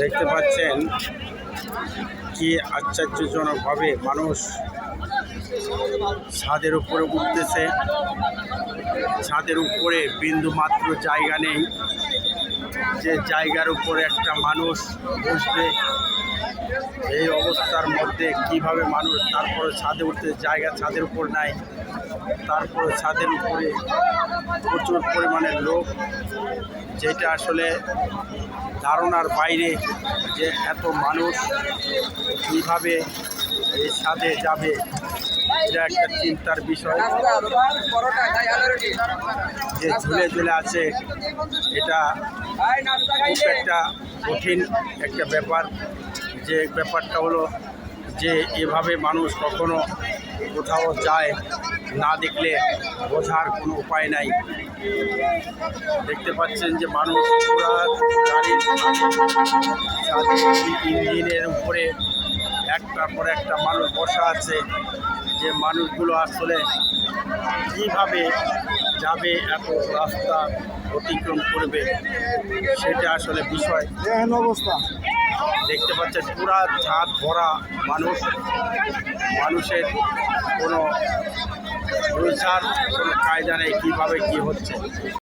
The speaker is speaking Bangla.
দেখতে পাচ্ছেন কি আশ্চর্যজনকভাবে মানুষ ছাদের উপরে উঠতেছে। ছাদের উপরে বিন্দু মাত্র জায়গা নেই, যে জায়গার উপরে একটা মানুষ বসবে। এই অবস্থার মধ্যে কিভাবে মানুষ তারপরে ছাদে উঠতে জায়গা ছাদের উপর নাই, তারপরে ছাদের উপরে প্রচুর পরিমাণে লোক, যেটা আসলে ধারণার বাইরে যে এত মানুষ কীভাবে এই ছাদে যাবে। এটা একটা চিন্তার বিষয়। যে ঝুলে ঝুলে আছে, এটা খুব একটা কঠিন একটা ব্যাপার। যে ব্যাপারটা হলো যে এভাবে মানুষ কখনো কোথাও যায় না, দেখলে বোঝার কোনো উপায় নাই। দেখতে পাচ্ছেন যে মানুষ পুরা গাড়ির ইঞ্জিনের উপরে একটার পর একটা মানুষ বসা আছে। যে মানুষগুলো আসলে কীভাবে যাবে, এত রাস্তা অতিক্রম করবে, সেটা আসলে বিষয়। অবস্থা দেখতে পাচ্ছেন পুরা ছাদ ভরা মানুষ। মানুষের কোনো বোঝার কোনো কায়দা নেই কীভাবে কী হচ্ছে।